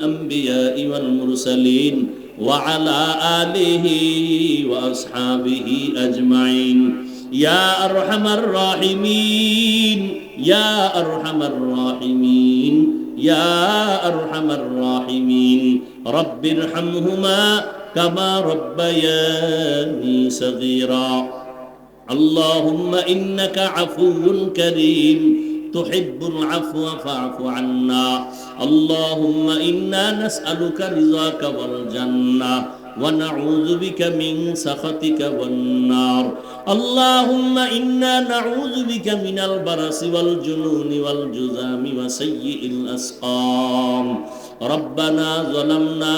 الأنبياء والمرسلين وعلى آله وأصحابه أجمعين يا أرحم الراحمين يا أرحم الراحمين يا أرحم الراحمين رب ارحمهما كما ربياني صغيرا اللهم إنك عفو كريم تحب العفو فاعف عنا اللهم إنا نسألك رضاك والجنة ونعوذ بك من سخطك والنار اللهم إنا نعوذ بك من البرص والجنون والجذام وسيء الأسقام ربنا ظلمنا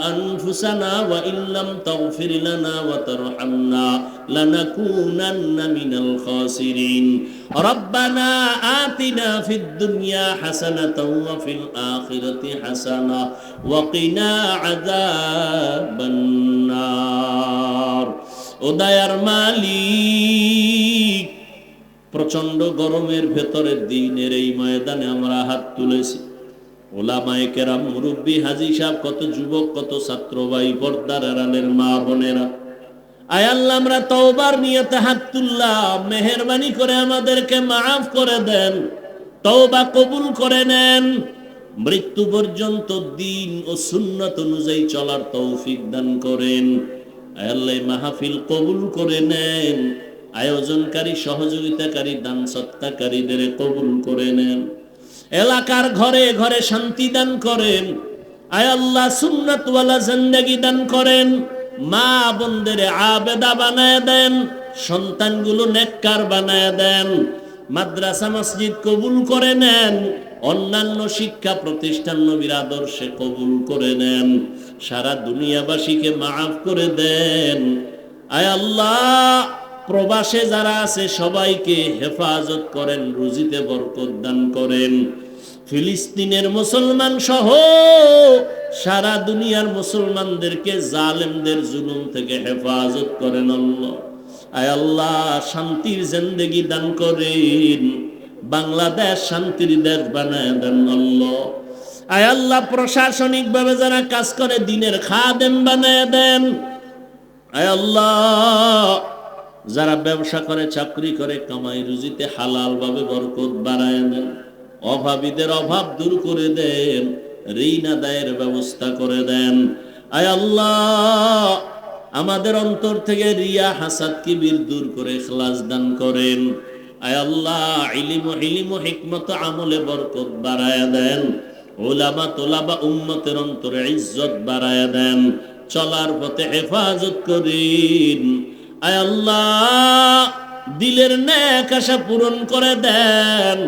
أنفسنا وإن لم تغفر لنا وترحمنا لنكونن من الخاسرين ربنا آتنا في الدنيا حسنة وفي الآخرة حسنة وقنا عذاب النار ও দয়ার মালিক প্রচন্ড গরমের ভেতরের দিনের এই ময়দানে আমরা হাত তুলেছি ওলামায়ে কেরাম মুরব্বী হাজী সাহেব কত যুবক কত ছাত্র ভাই পর্দার আড়ালের মা বোনেরা আয় আল্লাহ আমরা তওবার নিয়তে হাত তুললাম মেহেরবানি করে আমাদেরকে মাফ করে দেন তওবা কবুল করে নেন মৃত্যু পর্যন্ত দ্বীন ও সুন্নাত অনুযায়ী চলার তৌফিক দান করেন আয় আল্লাহ মাহফিল কবুল করে নেন আয়োজনকারী সহযোগিতাকারী দান সৎকারীদের কবুল করে নেন এলাকার ঘরে ঘরে শান্তি দান করেন আয় আল্লাহ সুন্নাতওয়ালা জিন্দেগি দান করেন মা বোনদের আবেদা বানায় দেন সন্তানগুলো নেককার বানায় দেন মাদ্রাসা মসজিদ কবুল করে নেন অন্যান্য শিক্ষা প্রতিষ্ঠান নবীর আদর্শে কবুল করে নেন সারা দুনিয়াবাসীকে মাফ করে দেন আয় আল্লাহ প্রবাসে যারা আছে সবাইকে হেফাজত করেন রুজিতে বরকত দান করেন ফিলিস্তিনের মুসলমান সহ সারা দুনিয়ার মুসলমানদেরকে জালেমদের জুলুম থেকে হেফাজত করেন আল্লাহ আয় আল্লাহ শান্তির জিন্দেগি দান করেন বাংলাদেশ শান্তির দেশ বানায় দেন আল্লাহ আয় আল্লাহ প্রশাসনিক ভাবে যারা কাজ করে দিনের খাদেম বানায় দেন আয় আল্লাহ যারা ব্যবসা করে চাকরি করে কামাই রুজিতে হালাল ভাবে বরকত বাড়ায় দেন অভাবীদের অভাব দূর করে দেন ঋণ আদায়ের ব্যবস্থা করে দেন আয় আল্লাহ আমাদের অন্তর থেকে রিয়া হাসাদ কিবির দূর করে ইখলাস দান করেন আয় আল্লাহ ইলম ও হিকমত আমলে বরকত বাড়ায় দেন উলামা তোলাবা উম্মতের অন্তরে ইজ্জত বাড়ায় দেন চলার পথে হেফাজত করেন আয় আল্লাহ দিলের নেক আশা পূরণ করে দেন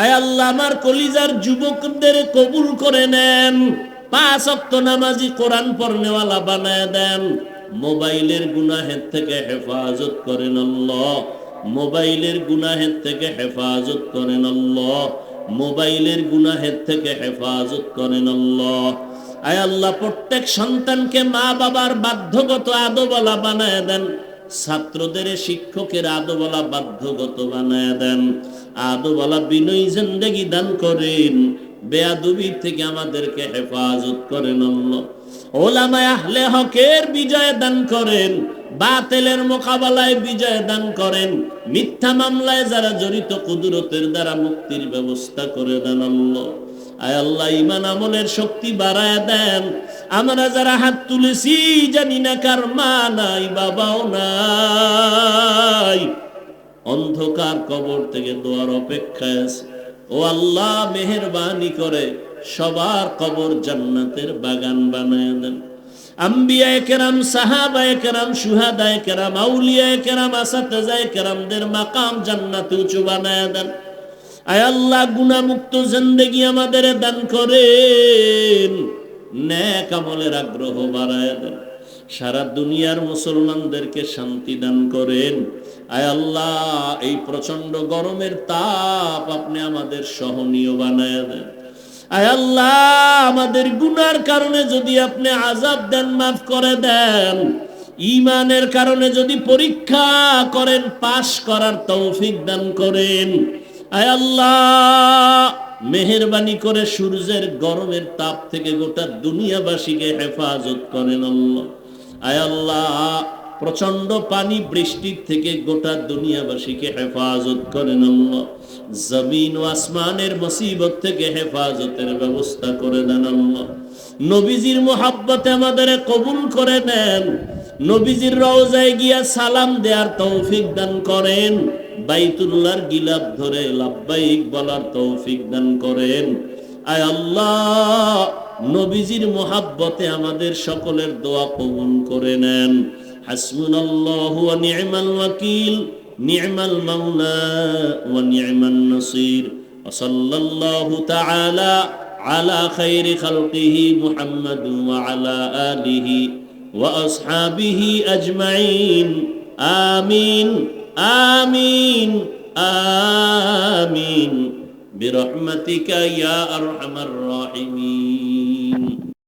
আয় আল্লাহ আমার কলিজার যুবকদের কবুল করে নেন 5 ওয়াক্ত নামাজি কোরআন পড়নেওয়ালা বানায় দেন মোবাইলের গুনাহের থেকে হেফাজত করেন আল্লাহ মোবাইলের গুনাহের থেকে হেফাজত করেন আল্লাহ মোবাইলের গুনাহের থেকে হেফাজত করেন আল্লাহ আয় আল্লাহ প্রত্যেক সন্তানকে মা বাবার বাধ্যগত আদবওয়ালা বানায় দেন ছাত্রদের শিক্ষকের আদবওয়ালা বাধ্যগত বানায় দেন আদবওয়ালা বিনয়ী জিন্দেগি দান করেন বেয়াদবি থেকে আমাদেরকে হেফাজত করেন আল্লাহ ওলামায়ে আহলে হকের বিজয় দান করেন বাতিলের মোকাবেলায় বিজয় দান করেন মিথ্যা মামলায় যারা জড়িত কুদরতের দ্বারা মুক্তির ব্যবস্থা করে দেন আল্লাহ আয় আল্লাহ ঈমান আমলের শক্তি বাড়ায় দেন আমরা যারা হাত তুলেছি জানি না কার মা নাই বাবাও নাই অন্ধকার কবর থেকে দোয়ার অপেক্ষায় আছে ও আল্লাহ মেহেরবানি করে সবার কবর জান্নাতের বাগান বানায় দেন আম্বিয়ায়ে কেরাম সাহাবায়ে কেরাম শুহাদায়ে কেরাম আউলিয়ায়ে কেরাম আসাতিজায়ে কেরামদের মাকাম জান্নাতে উঁচু বানায় দেন আয় আল্লাহ গুনাহমুক্ত জিন্দেগি আমাদের দান করেন নেক আমলের আগ্রহ বাড়ায় দেন সারা দুনিয়ার মুসলমানদেরকে শান্তি দান করেন আয় আল্লাহ এই প্রচন্ড গরমের তাপ আপনি আমাদের সহনীয় বানায় দেন আয় আল্লাহ আমাদের গুনার কারণে যদি আপনি আযাব দেন মাফ করে দেন ঈমানের কারণে যদি পরীক্ষা করেন পাশ করার তৌফিক দান করেন আয় আল্লাহ মেহেরবানি করে সূর্যের গরমের তাপ থেকে গোটা দুনিয়াবাসীকে হেফাজত করেন আল্লাহ। আয় আল্লাহ, প্রচন্ড পানি বৃষ্টির থেকে গোটা দুনিয়াবাসীকে হেফাজত করেন আল্লাহ। জমিন ও আসমানের মুসিবত থেকে হেফাজতের ব্যবস্থা করে দেন আল্লাহ। নবীজির মুহাব্বতে আমাদের কবুল করে নেন। নবীজির রওজায় গিয়া সালাম দেওয়ার তৌফিক দান করেন। বাইতুল্লাহর গিলাফ ধরে লাব্বাইক বলার তৌফিক দান করেন। আয় আল্লাহ, নবীজির মুহাব্বতে আমাদের সকলের দোয়া কবুল করে নেন। হাসবুনাল্লাহু ওয়া নি'মাল ওয়াকিল, নি'মাল মাওলা ওয়া নি'মান নাসির। ওয়া সাল্লাল্লাহু তাআলা আলা খাইরি খালকিহি মুহাম্মাদ ওয়া আলা আলিহি ওয়া আসহাবিহি আজমাইন। আমিন আমিন আমিন বিরহমাতিকা ইয়া আরহামার রাহিমিন।